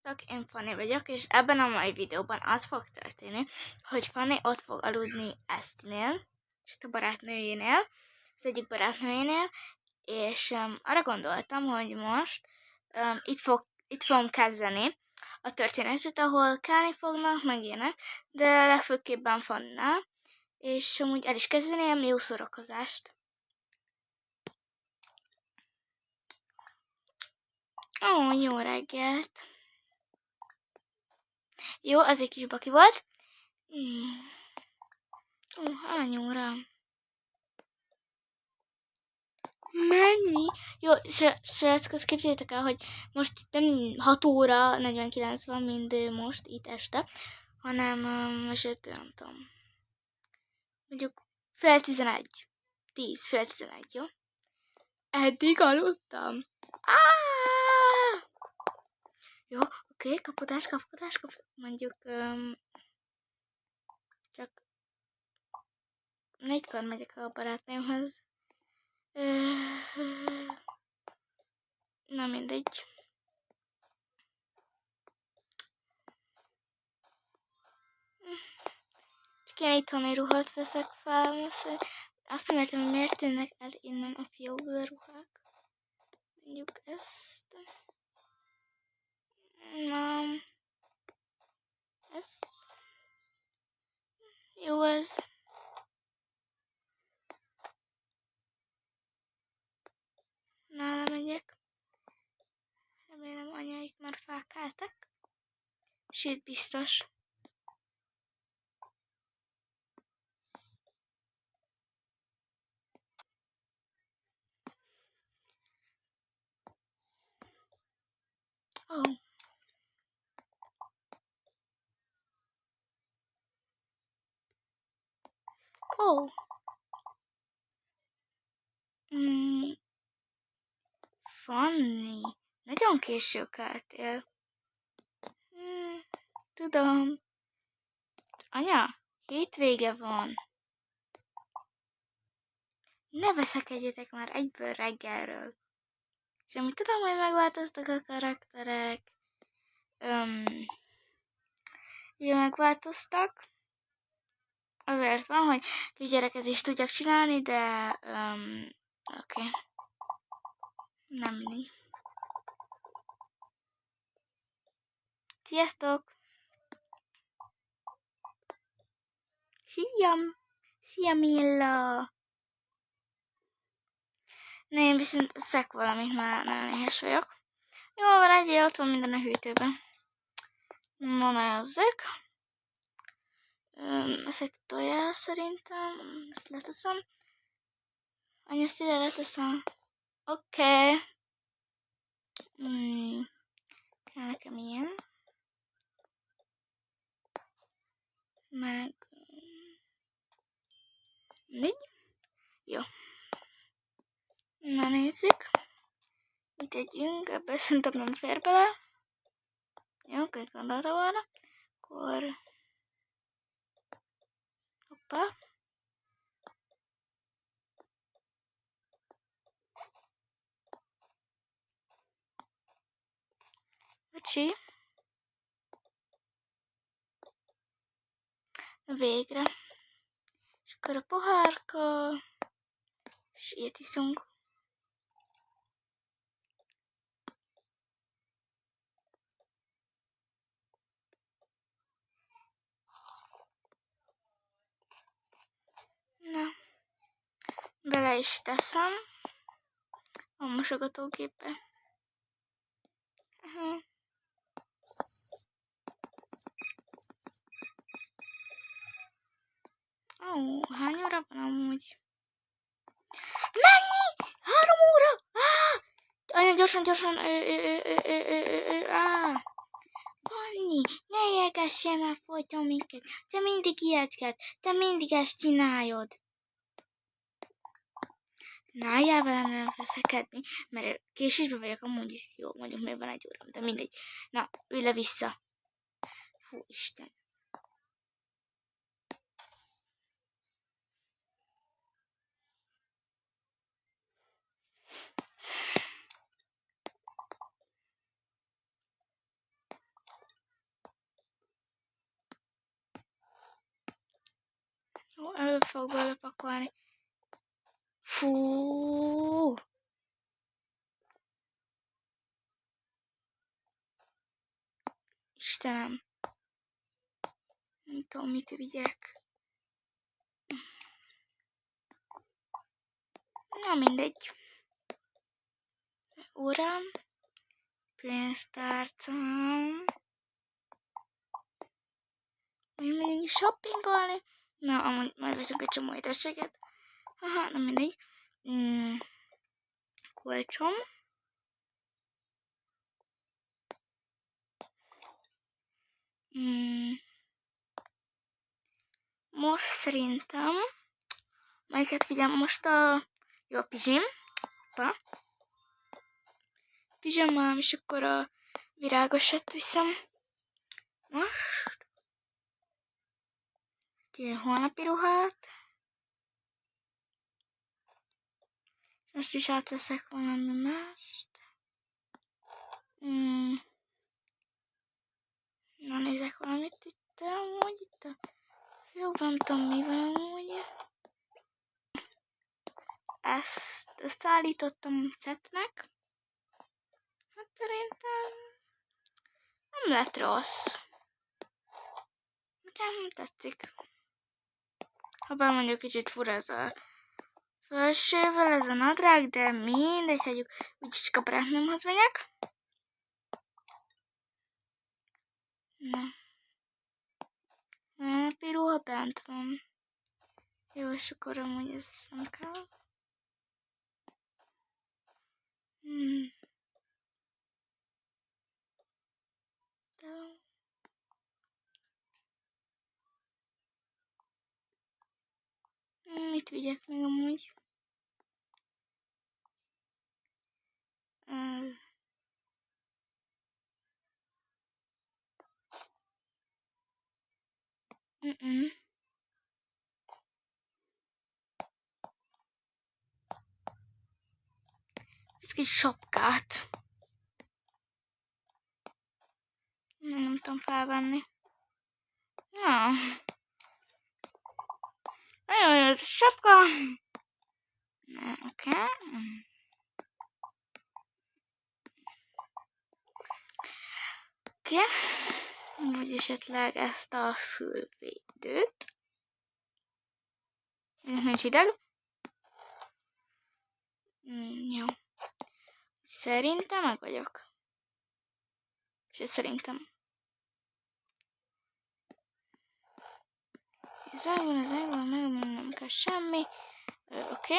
Sziasztok, én Fanny vagyok, és ebben a mai videóban az fog történni, hogy Fanny ott fog aludni Esztinél, és a barátnőjénél, az egyik barátnőjénél, és arra gondoltam, hogy most itt fogom kezdeni a történetet, ahol kelni fognak, meg ilyenek, de legfőképpen Fannál, és amúgy el is kezdeném, jó szórakozást! Ó, jó reggelt! Jó, az egy kis baki volt. Hány óra? Mennyi? Jó, srácok, azt képzeljétek el, hogy most itt nem 6 óra 49 van, mint most itt este, hanem eset, nem tudom, mondjuk fél 11. 10, fél 11, jó? Eddig aludtam. Jó, oké, kapkodás, mondjuk csak 4-kor megyek a barátnőmhez. Na mindegy. Csak én itthoni ruhát veszek fel, azt nem értem, hogy miért tűnnek el innen a fiókból ruhák. Mondjuk ezt. Na. Ez. Jó ez. Na, lemegyek. Remélem anyáik már felkeltek. Sőt, biztos. Oh. Oh. Fanny, nagyon késő keltél. Tudom. Anya, hétvége van. Ne veszekedjetek már egyből reggelről. És amit tudom, hogy megváltoztak a karakterek. Ugye megváltoztak. Azért van, hogy kisgyerekezést tudjak csinálni, de oké. Nem mindig. Sziasztok! Szia! Szia, Milla! Na, én viszont szek valamit, már nagyon éhes vagyok. Jó, van, egyél, ott van minden a hűtőben. Na, nézzük. Ezek tojás szerintem. Ezt leteszem. Anya, ezt ide leteszem. Oké. Kell nekem ilyen. Meg... Négy. Jó. Na, nézzük. Mit tegyünk? Ebben szerintem nem fér bele. Jó, oké, gondolta volna. Akkor... Hoppá. Bocsi. Végre. És akkor a pohárka. És ilyet iszunk. Na. Bele is teszem. A mosogatógépbe. Hány óra van amúgy? Mennyi? 3 óra? Anya, gyorsan. Fanny, ne égessél már folyton minket. Te mindig ijesztgetsz. Te mindig ezt csinálod. Ne álljál velem nem veszekedni, mert késésben vagyok amúgy is. Jó, mondjuk még van 1 óram, de mindegy. Na, ülj le vissza. Fú, Isten. fogok belőle pakolni. Fú! Istenem! Nem tudom, mit vigyek. Na mindegy. Uram, pénztárcám. Még mindig shoppingolni. Na, amúgy majd veszünk egy csomó édességet. Aha, na mindegy. Kulcsom. Most szerintem, melyiket vigyem most jó, a pizsamám, és akkor a virágosat viszem. Most. Úgyhogy holnapi ruhát. Most is átveszek valami mást. Na, nézek valamit itt, amúgy itt a fiókban, nem tudom mi van amúgy. Ezt összeállítottam szetnek. Hát szerintem nem lett rossz. Nekem tetszik. Habár mondjuk kicsit fura ez a felsővel, ez a nadrág, de mindegy, hagyjuk, úgyis a barátnőmhoz megyek. Na. A piruha bent van. Jó, és akkor amúgy ez nem kell. Mit vigyek még amúgy? Ez kis sapkát. Nem tudom felvenni. Ja. Nagyon jó ez a sapka. Oké. Oké. Vagy esetleg ezt a fülvédőt. Nincs ideg. Jó. Szerintem meg vagyok. És szerintem. Ez megvan, nem kell semmi. Oké.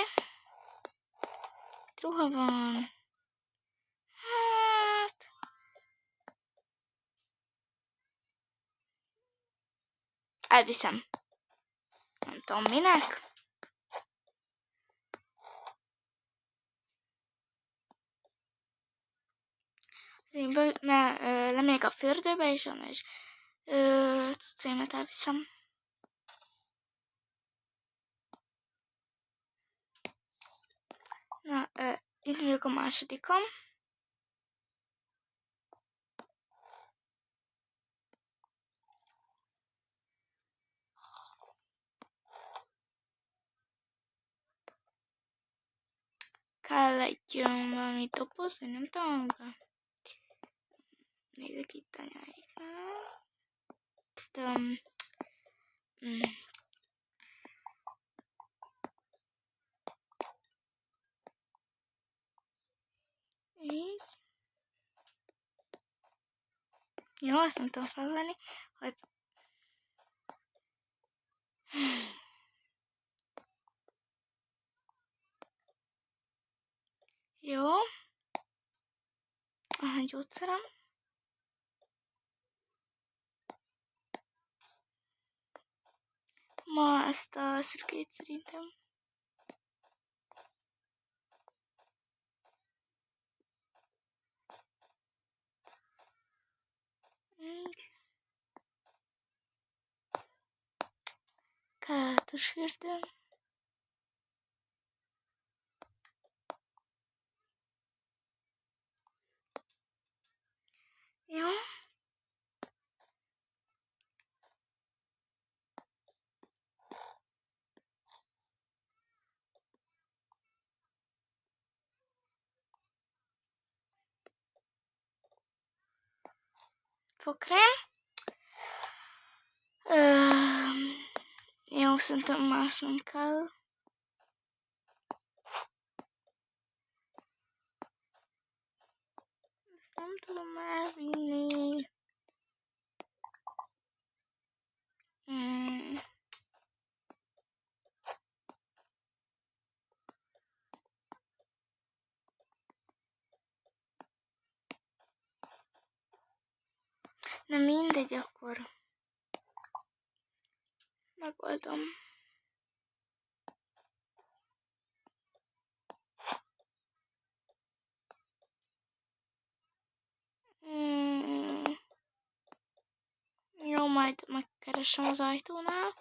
Ruha van. Hát. Elviszem. Nem tudom minek. Lemegyek a fürdőbe, és onnan is cuccaimat elviszem. Na, itt vagyok a másodikon. Kell egy valami doboz, vagy nem tudom. Nézzük itt anyáiknál. Ezt, így. Jó, azt nem tudom felvenni, hogy jó. A gyógyszerem. Ma ezt a szürkét szerintem. Kátos fürdő. Jó. fogkrém. Jó, szerintem más nem kell. Ezt nem tudom elvinni. Na mindegy, akkor megoldom. Jó, majd megkeresem az ajtónál.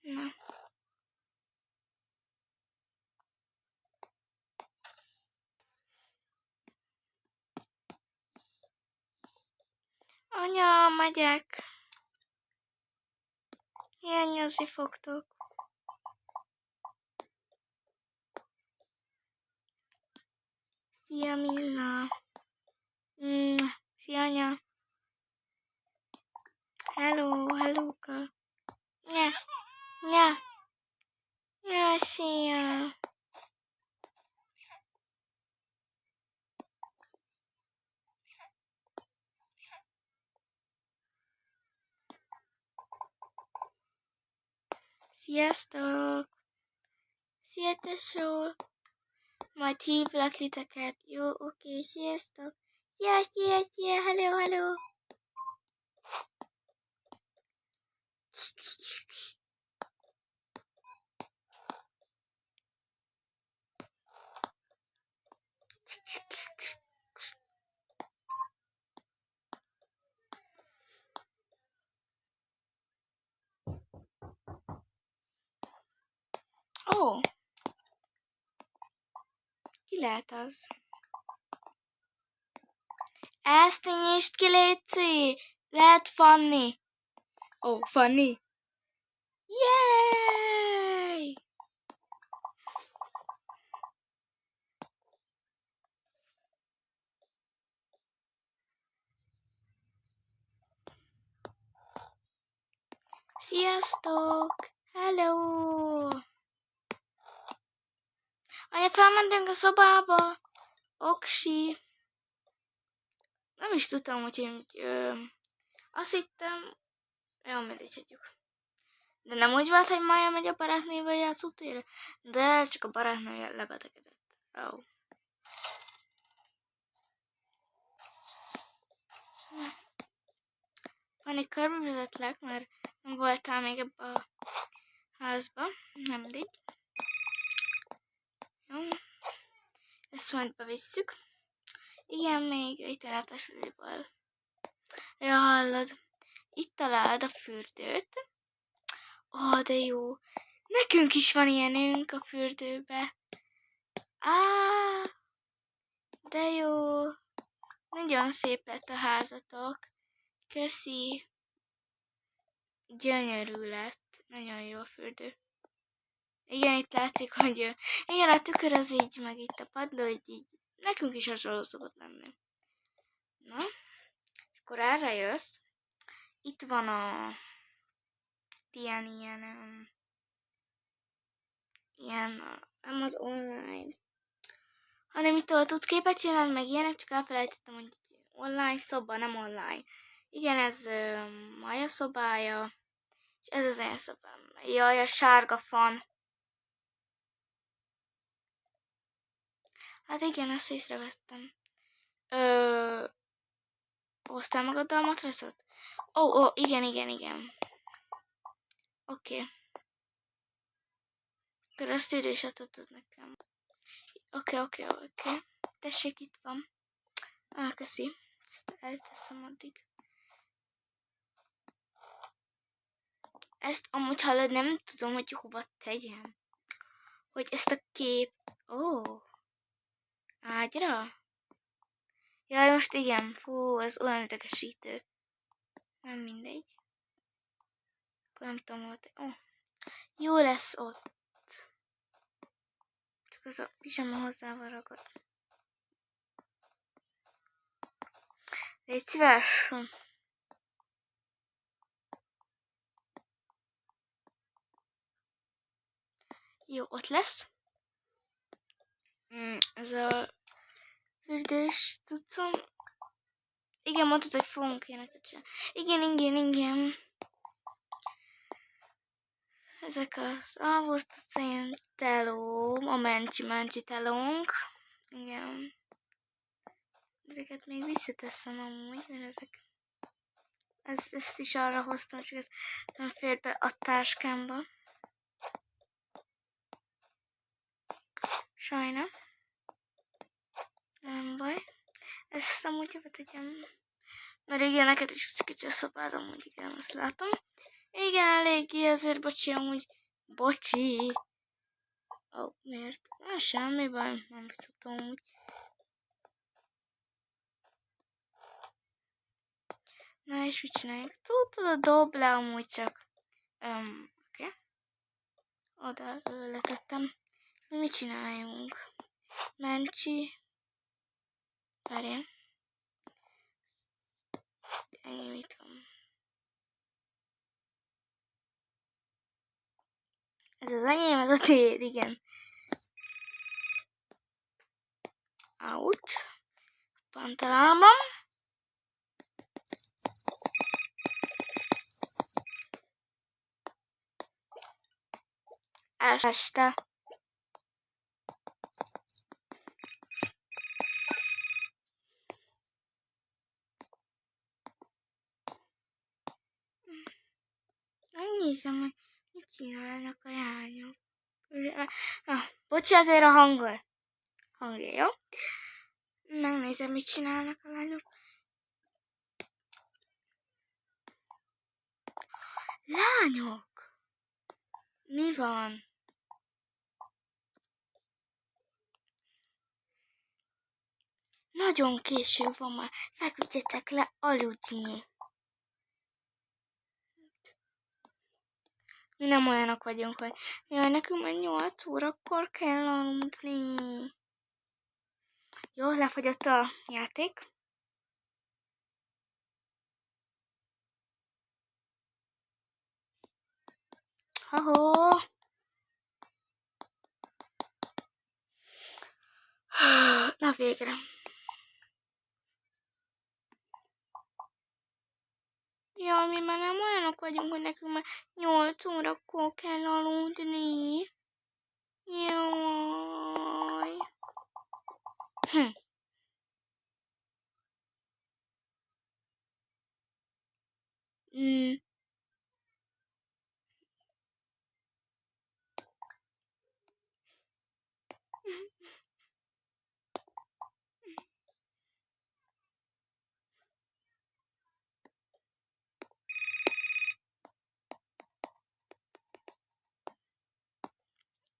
Na. Anya, megyek. Hiányozni fogtok. Szia, Milla. Szia, anya. Hello, hellóka. Nya, nya. Ja, szia. Sziasztok. Szia, tesó. Majd hívlak titeket. Jó, oké, sziasztok. Szia, hello. Ó. Ki lehet az? Ezt nyisd ki, léci! Lehet Fanni. Ó, Fanni. Yay! Sziasztok! Hello! Anya, felmentünk a szobába. Oksi. Nem is tudtam, hogy azt hittem, jó, mindegy, hagyjuk. De nem úgy volt, hogy Maja megy a barátnővel játszótérre? De csak a barátnője lebetegedett. Ó. Fanni, körbevezetlek, mert nem voltál még ebbe a házba. Nem mindegy. Jó. Ezt majd bevisszük. Igen, még internetes léből. Ja, hallod. Itt találod a fürdőt. Ó, de jó. Nekünk is van ilyenünk a fürdőbe. De jó. Nagyon szép lett a házatok. Köszi. Gyönyörű lett. Nagyon jó a fürdő. Igen, itt látszik, hogy igen, a tükör az így, meg itt a padló, így nekünk is hasonló szokott lenni. Na, és akkor erre jössz. Itt van a ilyen, nem az online, hanem itt ahol tudsz képet csinálni, meg ilyenek, csak elfelejtettem, hogy online szoba, nem online. Igen, ez Maja szobája, és ez az én szobám. Jaj, a sárga fan. Hát igen, ezt észrevettem. Hoztál magaddal a matracot? Ó, igen. Oké. Akkor ezt is adhatod nekem. Oké. Tessék, itt van. Köszi. Ezt elteszem addig. Ezt amúgy hallod, nem tudom, hogy hova tegyem. Hogy ezt a kép... Ágyra? Jaj, most igen. Fú, ez olyan idegesítő. Nem mindegy. Akkor nem tudom, hogy... Jó lesz ott. csak az a pizsama hozzá van ragad. Légy szíves. Jó, ott lesz. Ez a fürdős cuccom. Igen, mondtad, hogy fogunk ilyeneket csinálni. Igen. Ezek az alvos cuccaim, telóm, a mencsi telónk. Igen. Ezeket még visszateszem amúgy, mert ezek... Ezt is arra hoztam, csak ez nem fér be a táskámba. Sajna. Nem baj. Ezt amúgy tegyem. Mert igen, neked is kicsi a szobád, amúgy igen, azt látom. Igen, eléggé, ezért bocsi, amúgy. Bocsi! Miért? Semmi baj, nem szoktam amúgy. Na és mit csináljuk? Tudod, dob le amúgy csak. Oké. Oda letettem. Mit csináljunk? Mencsi. Várjál. Enyém itt van. Ez az enyém, ez a tiéd, igen. Ouch. Pantalálmam. Este. Megnézem, hogy mit csinálnak a lányok. Bocsi azért a hangja, jó? Megnézem, mit csinálnak a lányok. Lányok! Mi van? Nagyon késő van már. Feküdjetek le aludni. Mi nem olyanok vagyunk, hogy jaj, nekünk már 8 órakor kell aludni. Jó, lefagyott a játék. Ha-ho! Na végre. Jaj, mi már nem olyanok vagyunk, hogy nekünk már 8 órakor kell aludni. Jaj.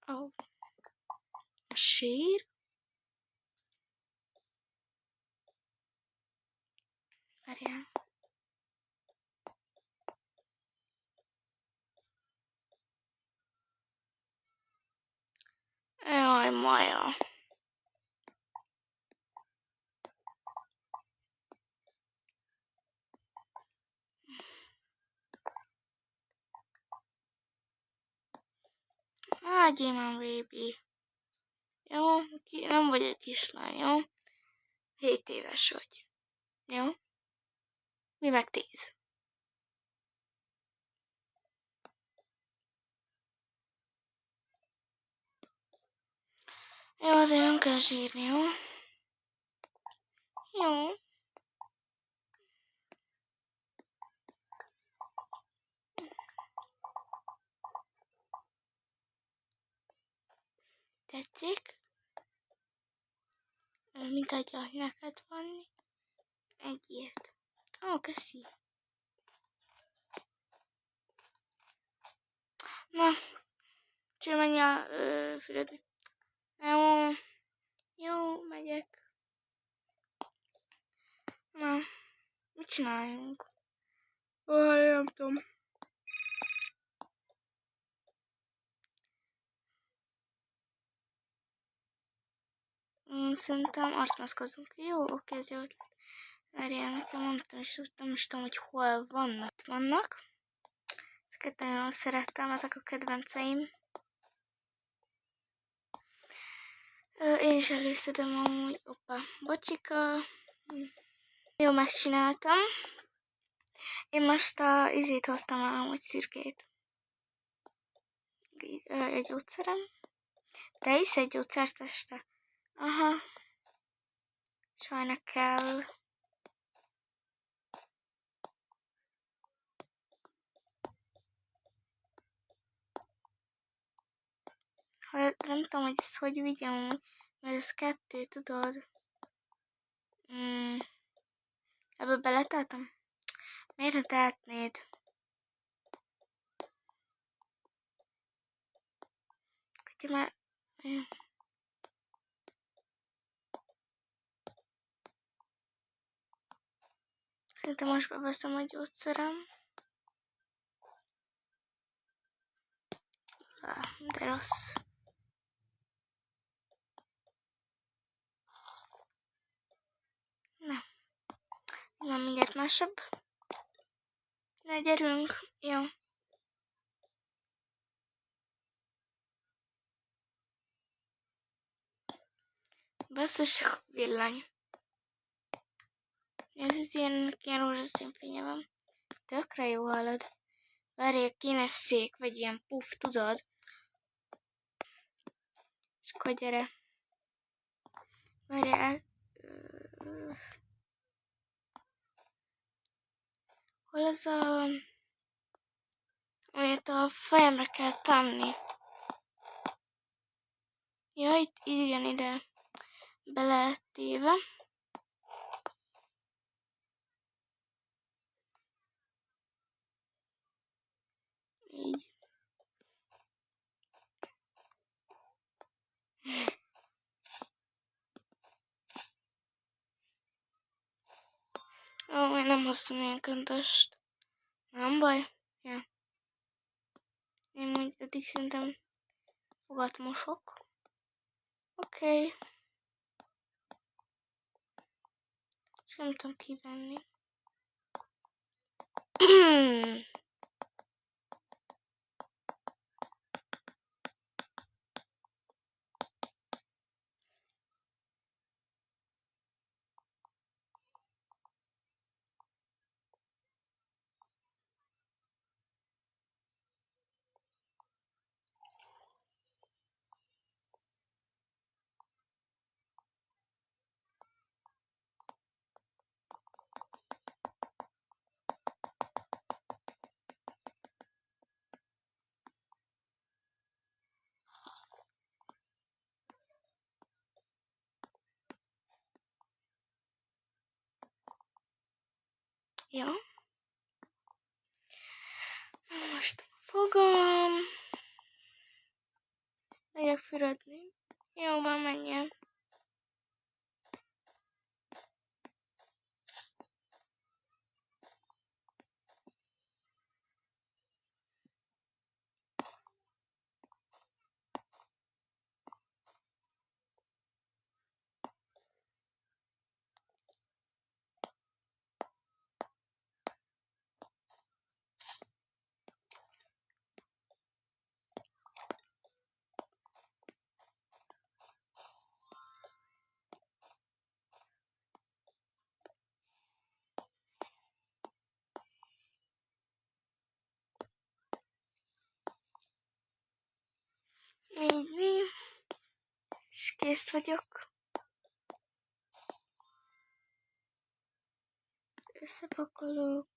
Oh. A sír. Várjál. Jaj, Maja. Ágyél már, baby. Jó? Nem vagy egy kislány, jó? 7 éves vagy. Jó? Mi meg 10. Jó, azért nem kell sírni, jó? Jó. Tetszik? Mint adja neked van egy ilyet. Ó, köszi. Na, csak menj a füledni. Jó, megyek. Na, mit csináljunk? Nem tudom. Szerintem arcmaszkozunk. Jó, oké, ez jó ötlet. Várjál, nekem mondtam, és nem is tudom, hogy hol vannak. Ezeket nagyon szerettem, ezek a kedvenceim. Én is előszedem amúgy. Oppa, bocsika. Jó, megcsináltam. Én most a izét hoztam el, amúgy szürkét. Egy gyógyszerem. Te isz egy gyógyszert este? Aha. Sajnak kell. Nem tudom, hogy ezt hogy vigyem, mert ez 2, tudod. Ebből beleteltem? Miért ne tehetnéd? Hogy már... Szerintem most beveszem a gyógyszerem. De rossz. Na. Van mindjárt másabb. Na, gyerünk. Jó. Basszus villany. Ez ilyen rózsaszín fénye van. Tökre jó hallod. Várj, kéne szék, vagy ilyen puff, tudod? És akkor gyere. Várjál. Hol az a... Amit a fejemre kell tenni. Ja, itt igen, ide bele téve. Így. Ó, én nem hoztam ilyen köntöst. Nem baj. Ja. Én úgy eddig szerintem fogat mosok. Oké. És nem tudom kivenni. Ja. Most fogom. Megyek fürödni. Jó, van, menjen. Így. És kész vagyok. Összepakolok.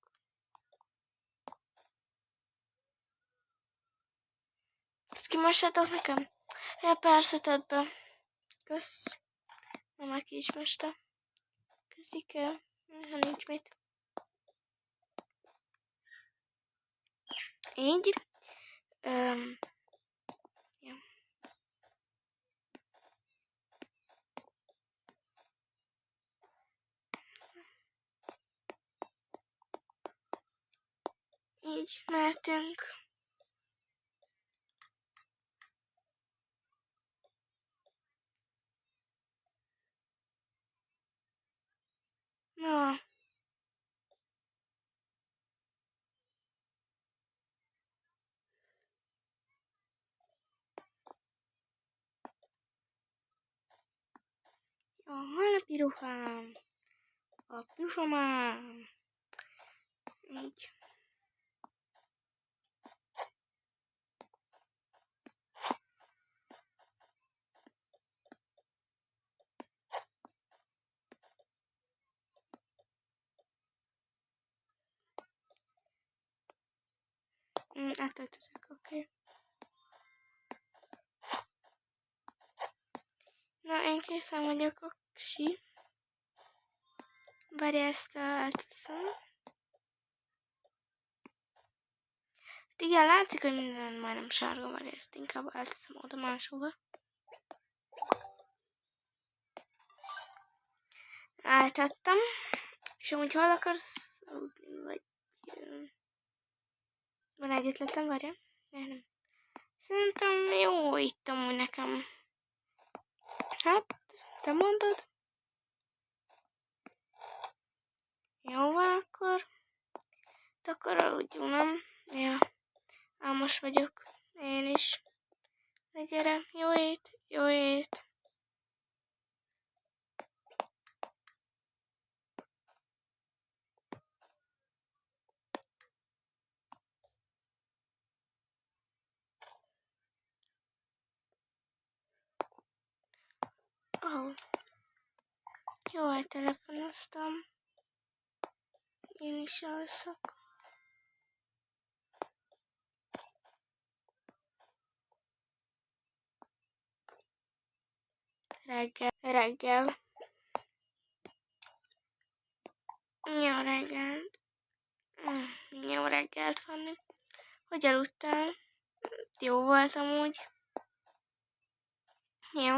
Ezt kimossátok nekem? Ja, persze, tedd be. Kösz. Már ki is mosta. Köszike. Ha nincs mit. Így. Ja. Így mehetünk. A holnapi ruhám, a pizsamám, így. Átöltözök, oké. Na, én készen vagyok, oksi. Várja, ezt elteszem. Hát igen, látszik, hogy minden majdnem sárga, várja, ezt inkább elteszem oda máshova. Eltettem. És amúgy hol akarsz aludni, vagy... Van egy ötletem, várja? Nem. Szerintem jó itt amúgy nekem. Hát, te mondod? Jó van akkor. De akkor aludjunk, nem? Ja. Álmos vagyok. Én is. Na gyere, jó ét, jó ét. Oh. Jó, eltelefonoztam. Én is alszok. Reggel. Jó reggelt. Jó reggelt, Fanni. Hogy aludtál? Jó volt amúgy. Jó.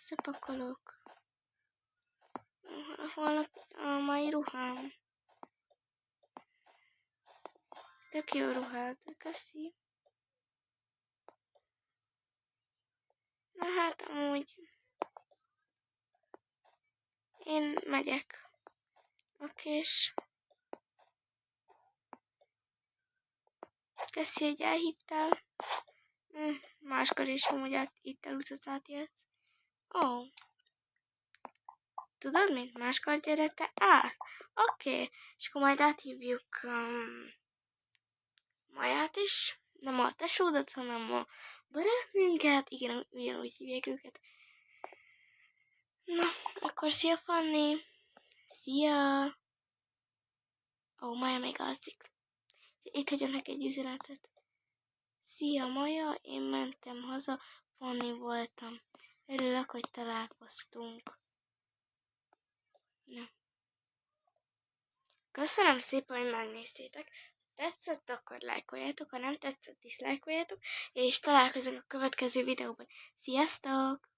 Összepakolok. Holnap a mai ruhám. Tök jó ruhád, köszi. Na hát amúgy én megyek. Okés. Köszi, hogy elhívtál. Máskor is amúgy itt elutaz átjössz. Ó. Tudod mint? Máskor gyere te át. Oké. És akkor majd áthívjuk Maját is. Nem a tesódat, hanem a barátnőnket. Igen, ugyanúgy hívják őket. Na, akkor szia Fanni. Szia. Ó, Maja még alszik. Itt hagyom neki egy üzenetet. Szia Maja, én mentem haza, Fanni voltam. Örülök, hogy találkoztunk. Na. Köszönöm szépen, hogy megnéztétek. Tetszett, akkor lájkoljátok, ha nem tetszett, diszlájkoljátok, és találkozunk a következő videóban. Sziasztok!